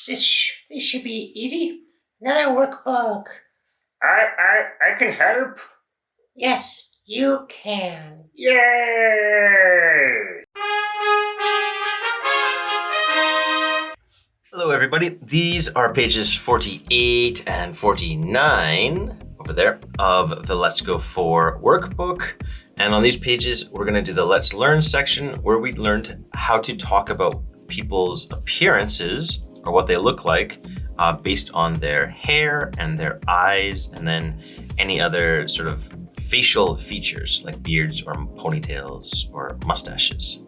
This should be easy. Another workbook. I can help. Yes, you can. Yay! Hello everybody, these are pages 48 and 49 over there of the Let's Go 4 workbook. And on these pages, we're gonna do the Let's Learn section where we learned how to talk about people's appearances or what they look like based on their hair and their eyes and then any other sort of facial features like beards or ponytails or mustaches.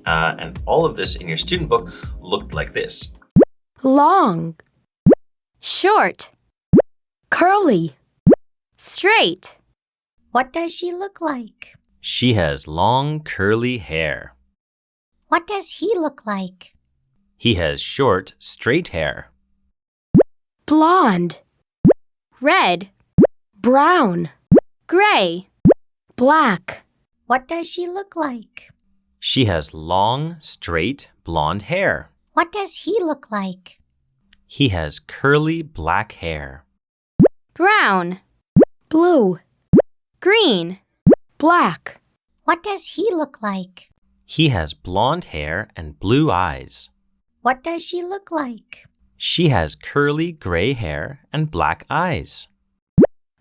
And all of this in your student book looked like this. Long, short, curly, straight. What does she look like? She has long, curly hair. What does he look like? He has short, straight hair. Blonde, Red, brown, gray, black. What does she look like? She has long, straight, blonde hair. What does he look like? He has curly black hair. brown, blue, green, black. What does he look like? He has blonde hair and blue eyes. What does she look like? She has curly gray hair and black eyes.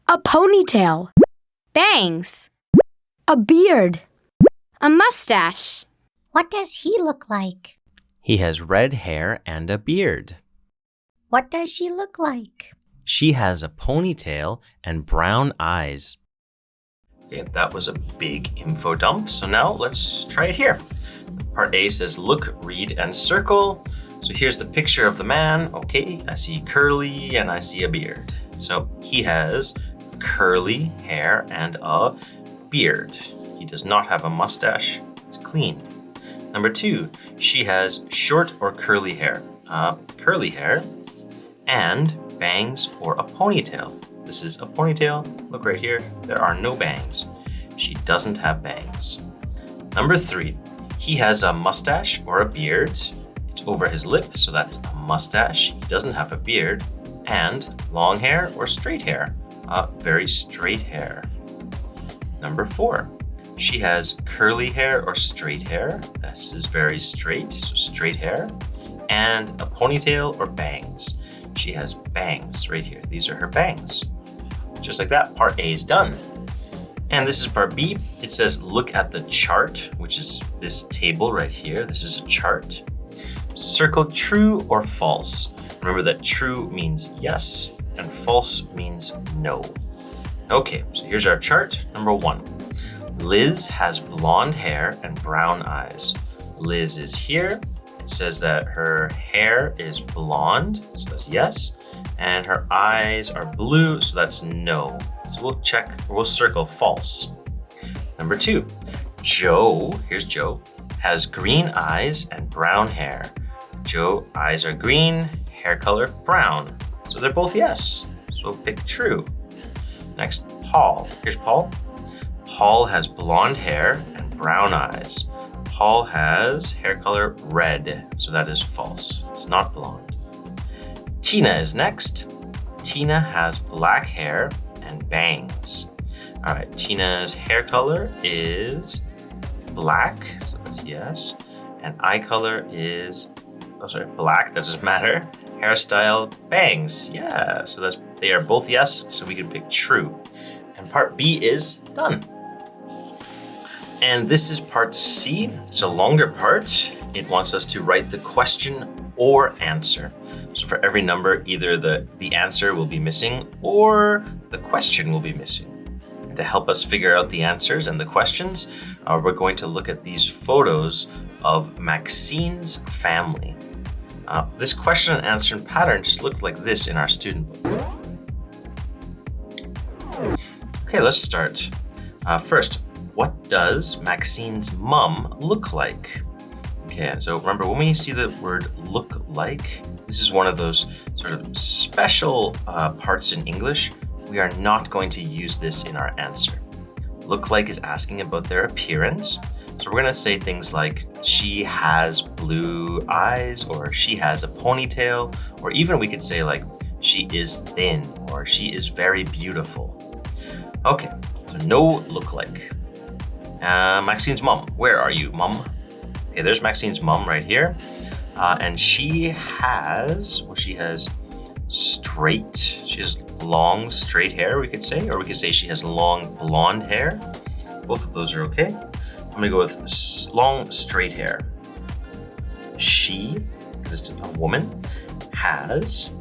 A ponytail, bangs, a beard, a mustache. What does he look like? He has red hair and a beard. What does she look like? She has a ponytail and brown eyes. Okay, that was a big info dump. So now let's try it here. Part A says look, read, and circle. So here's the picture of the man. Okay, I see curly and I see a beard. So he has curly hair and a beard. He does not have a mustache. It's clean. Number 2, she has short or curly hair. Curly hair and bangs or a ponytail. This is a ponytail. Look right here. There are no bangs. She doesn't have bangs. Number 3, he has a mustache or a beard. It's over his lip, so that's a mustache. He doesn't have a beard. And long hair or straight hair. Very straight hair. Number 4, she has curly hair or straight hair. This is very straight, so straight hair. And a ponytail or bangs. She has bangs right here. These are her bangs. Just like that, part A is done. And this is part B. It says look at the chart, which is this table right here. This is a chart. Circle true or false. Remember that true means yes and false means no. Okay, so here's our chart. Number 1. Liz has blonde hair and brown eyes. Liz is here. It says that her hair is blonde, so that's yes. And her eyes are blue, so that's no. So we'll circle false. Number 2, Joe, here's Joe, has green eyes and brown hair. Joe, eyes are green, hair color brown. So they're both yes. So we'll pick true. Next, Paul. Here's Paul. Paul has blonde hair and brown eyes. Paul has hair color red, so that is false. It's not blonde. Tina is next. Tina has black hair and bangs. All right, Tina's hair color is black, so that's yes. And eye color is, black, that doesn't matter. Hairstyle, bangs, yeah. So they are both yes, so we can pick true. And part B is done. And this is part C. It's a longer part. It wants us to write the question or answer. So for every number, either the answer will be missing or the question will be missing. And to help us figure out the answers and the questions, we're going to look at these photos of Maxine's family. This question and answer pattern just looked like this in our student book. Okay, let's start. First, what does Maxine's mom look like? Okay, so remember when we see the word look like, this is one of those sort of special parts in English. We are not going to use this in our answer. Look like is asking about their appearance. So we're gonna say things like she has blue eyes, or she has a ponytail, or even we could say like she is thin, or she is very beautiful. Okay, so no look like. Maxine's mom, where are you, mom? Okay, there's Maxine's mom right here. And she has long straight hair, we could say, or we could say she has long blonde hair. Both of those are okay. I'm gonna go with long straight hair. She, because it's a woman, has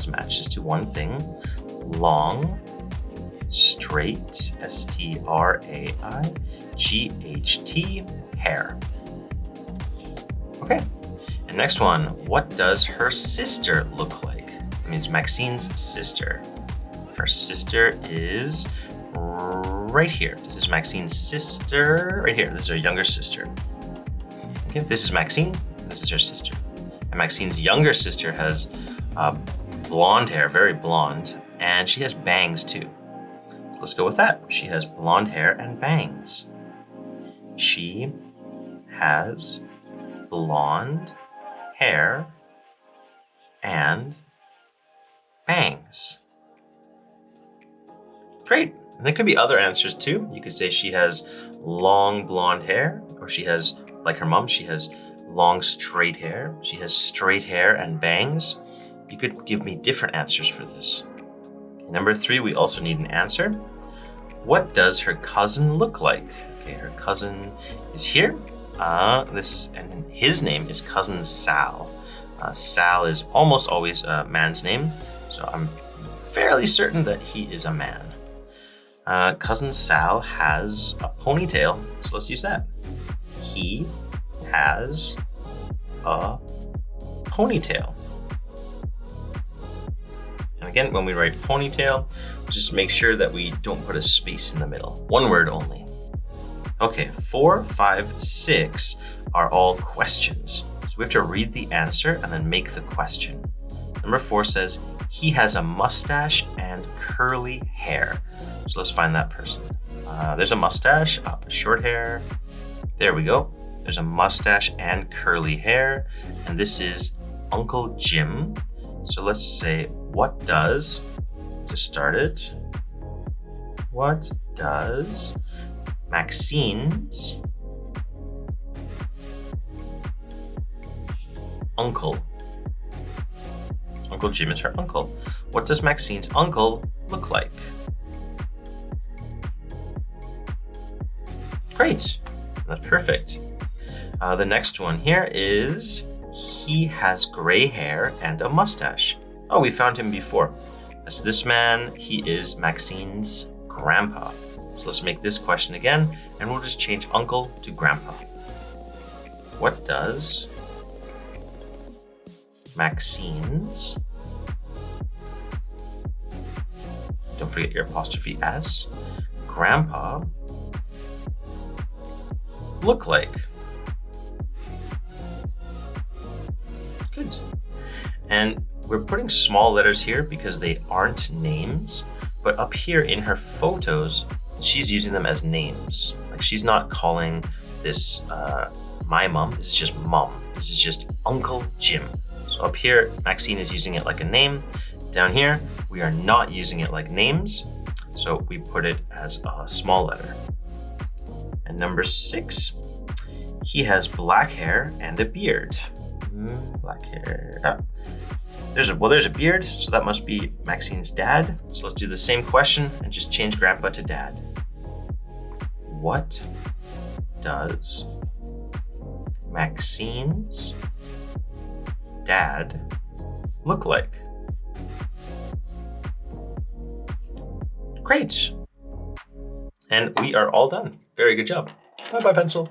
matches to one thing, long, straight, S-T-R-A-I-G-H-T, hair. Okay, and next one, what does her sister look like? It means Maxine's sister. Her sister is right here. This is Maxine's sister right here. This is her younger sister. Okay, this is Maxine, this is her sister. And Maxine's younger sister has blonde hair, very blonde, and she has bangs too. So let's go with that. She has blonde hair and bangs. She has blonde hair and bangs. Great. And there could be other answers too. You could say she has long blonde hair, or she has, like her mom, she has long straight hair. She has straight hair and bangs. You could give me different answers for this. Okay, number 3, we also need an answer. What does her cousin look like? Okay, her cousin is here. And his name is Cousin Sal. Sal is almost always a man's name, so I'm fairly certain that he is a man. Cousin Sal has a ponytail, so let's use that. He has a ponytail. And again, when we write ponytail, just make sure that we don't put a space in the middle. One word only. Okay, 4, 5, 6 are all questions. So we have to read the answer and then make the question. Number 4 says, he has a mustache and curly hair. So let's find that person. There's a mustache, short hair. There we go. There's a mustache and curly hair. And this is Uncle Jim. So let's say, what does, to start it, what does Maxine's uncle, Uncle Jim is her uncle. What does Maxine's uncle look like? Great, that's perfect. The next one here is, he has gray hair and a mustache. Oh, we found him before. That's this man. He is Maxine's grandpa. So let's make this question again, and we'll just change uncle to grandpa. What does Maxine's, don't forget your apostrophe S, grandpa look like? Good. And we're putting small letters here because they aren't names, but up here in her photos, she's using them as names. Like, she's not calling this my mom, this is just mom. This is just Uncle Jim. So up here, Maxine is using it like a name. Down here, we are not using it like names, so we put it as a small letter. And number 6, he has black hair and a beard. Black hair. There's a beard, so that must be Maxine's dad. So let's do the same question and just change grandpa to dad. What does Maxine's dad look like? Great. And we are all done. Very good job. Bye-bye, pencil.